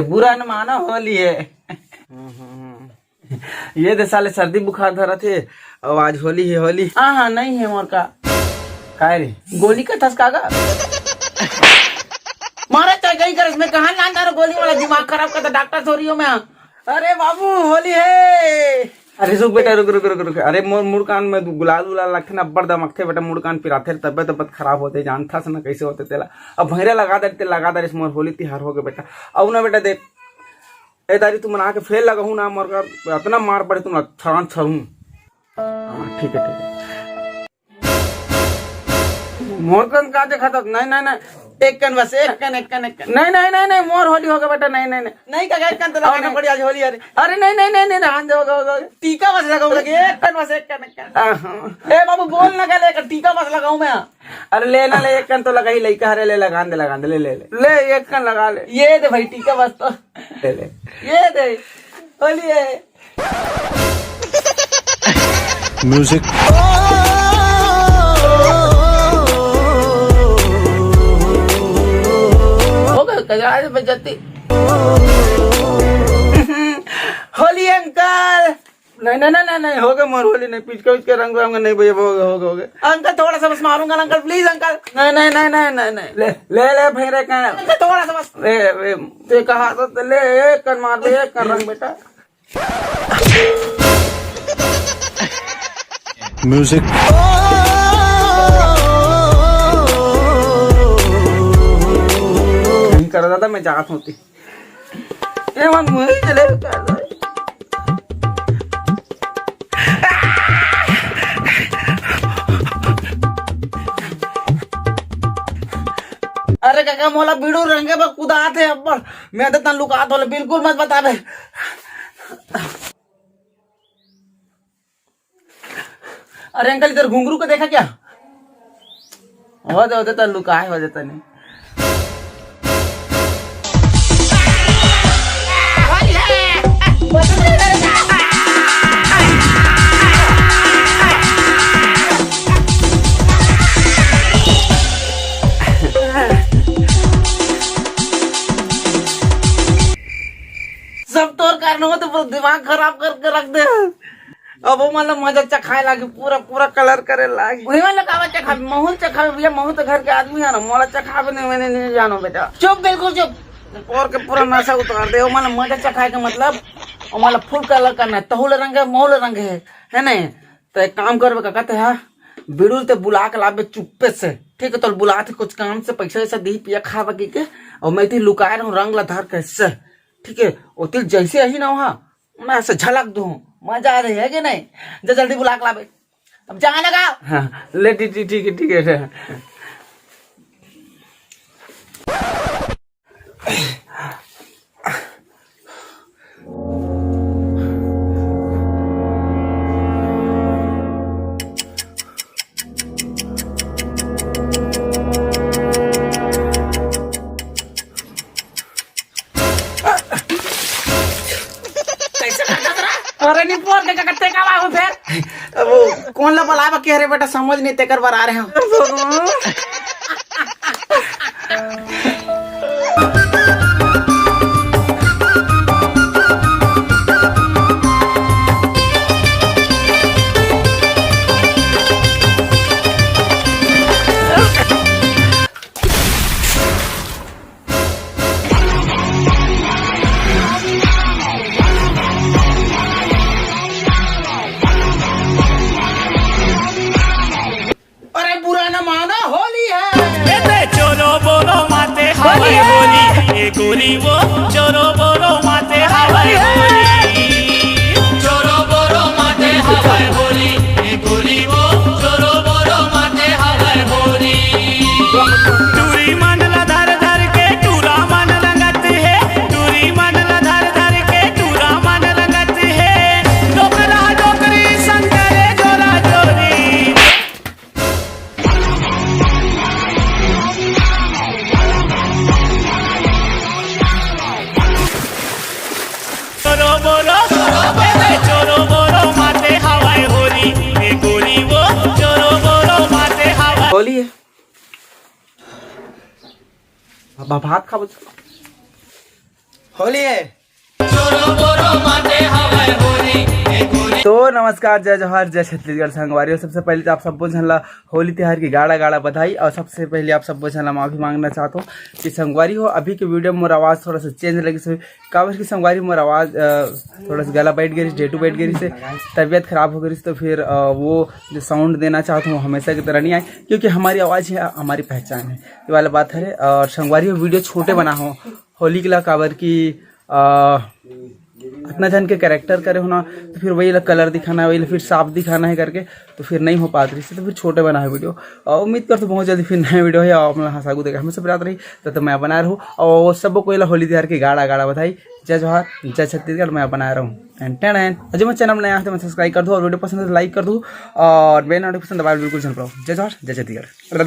बुरा न मानो होली है। ये दे साले सर्दी बुखार धरा थे और आज होली है होली। हाँ हाँ नहीं है मोर का काय रे गोली का थसका गा मारा चाहे गई कर इसमें कहाँ लाना गोली वाला दिमाग खराब करता डॉक्टर थोड़ी मैं। अरे बाबू होली है। अरे रुक बेटा रुक रुक रुक रुक। अरे मोर मुड़ कान में गुलाल उलाल लगते ना अब्बर दम अखते बेटा मुड़ कान पिराते तबियत तबियत खराब होते जानता से ना कैसे होते तेला अब भैरे लगा दे इस मोर होली तिहार हो गए बेटा। अब ना बेटा देख ए दारी तू मना के फेल लगाऊ ना मोर का इतना मार पड़े तुम छड़न छड़ू। ठीक है मोर कन का देखा था नहीं नहीं नहीं एक कन बस एक कन नहीं नहीं नहीं नहीं मोर होली होगा बेटा नहीं नहीं नहीं का एक कन तो लगाना पड़ी आज होली। अरे अरे नहीं नहीं नहीं नहीं हां होगा टीका बस लगाऊं लगे एक कन बस एक कन। ए बाबू बोल ना का लेकर टीका बस लगाऊं मैं। अरे ले ना ले एक कन तो लगा ही लइका हरे ले लगा दे ले ले ले एक कन लगा ले। ये दे भाई टीका बस तो ले ले ये दे होली है म्यूजिक बजती होली अंकल। नहीं नहीं नहीं नहीं होगा मोर होली नहीं पिचका उसके रंग रंग नहीं भैया होगा अंकल थोड़ा सा बस मारूंगा अंकल प्लीज अंकल। नहीं नहीं नहीं नहीं नहीं नहीं ले ले ले फेरे का थोड़ा सा बस ते कहा तो ले एक कर मार दे एक कर रंग बेटा। म्यूजिक कर रहा था मैं जात होती चले। अरे काका मोला बीड़ू रंगे पर कुदा थे अब्बर मैं तो तन लुका तो बिल्कुल मत बता बे। अरे अंकल इधर घुंघरू को देखा क्या हो जाता लुका हो जाता नहीं। सब तोर कारण हो तो दिमाग खराब करके रख दे। अब वो मतलब मजा चखाए लागे पूरा पूरा कलर करे लागे वही मतलब कावा चखा महूल चखा भैया महूल तो घर के आदमी है ना मोला चखा नहीं मैंने नहीं जानो बेटा चुप बिल्कुल चुप और के पूरा नशा उतार दे। मतलब मजा चखाए का मतलब मतलब फुल कलर करना है तहुल रंग है मोल रंग है नहीं तो एक काम करबे का कहते है बिड़ुल ते बुला के लाबे चुप्पे से ठीक है तो बुला थे कुछ काम से पैसा ऐसा दी पिया खा बगी के और मैं थी लुकाए रहूं रंग ला धर कैसे ठीक है और तिल जैसे ही ना वहाँ मैं ऐसे झलक दूं मजा आ रही है कि नहीं जो जल्दी बुला के लाबे अब जाने लगा। हाँ, ले ठीक है अरे नहीं पोर के कट्टे का बाबू फिर वो कौन ला बुलावा कह रहे बेटा समझ नहीं तेकर बार आ रहे हो। गोली वो चोरो बोरो माते हवाई होली चोरो बोरो माते हवाई होली गोली वो चोरो बोरो माते हवाई होली टूरी मंडला धर धर के टूरा मन रंगत है टूरी मंडला धर धर के टूरा मन रंगत है डोकरा डोकरी संगरे जोरा जोरी चोरो बोरो माते हवाई होली गोली वो चोरो बोरो माते हवाई होली है अब भात खा होली है। चोरो बोरो माते हवाए होली ए गोरी तो नमस्कार, जय जोहार, जय छत्तीसगढ़ संगवारी। सबसे पहले तो आप सबको झनला होली त्यौहार की गाड़ा गाड़ा बधाई। और सबसे पहले आप सबको झनला माफ़ी मांगना चाहता हूँ कि संगवारी हो अभी के वीडियो में मोर आवाज़ थोड़ा सा चेंज लगी से काबर की संगवारी मोर आवाज़ थोड़ा सा गला बैठ गई, डेटू बैठ गई से, तबीयत खराब हो गई। तो फिर वो जो साउंड देना चाहता हूँ हमेशा की तरह नहीं आए, क्योंकि हमारी आवाज़ है हमारी पहचान है, ये वाला बात है। और संगवारी हो वीडियो छोटे बना हो होली के ला काबर की इतना जन के कैरेक्टर करे होना, तो फिर वही कलर दिखाना है, वही फिर साफ दिखाना है करके, तो फिर नहीं हो पाती रही से, तो फिर छोटे बना है वीडियो। और उम्मीद करते बहुत जल्दी फिर नया वीडियो है और अपना हंसागू देखा हमें सब रात रही तो मैं बना रहा हूँ। और सबको कोई होली त्यौहार की गाड़ा गाड़ा बधाई। जय जोहार, जय छत्तीसगढ़, मैं बना रहा हूँ। अजय मैं चैनल नया है तो मैं सब्सक्राइब कर दूँ और वीडियो पसंद है तो लाइक कर दूँ और बेल नोटिफिकेशन दबाए बिल्कुल चल पाऊँ। जय जोहार, जय छत्तीसगढ़।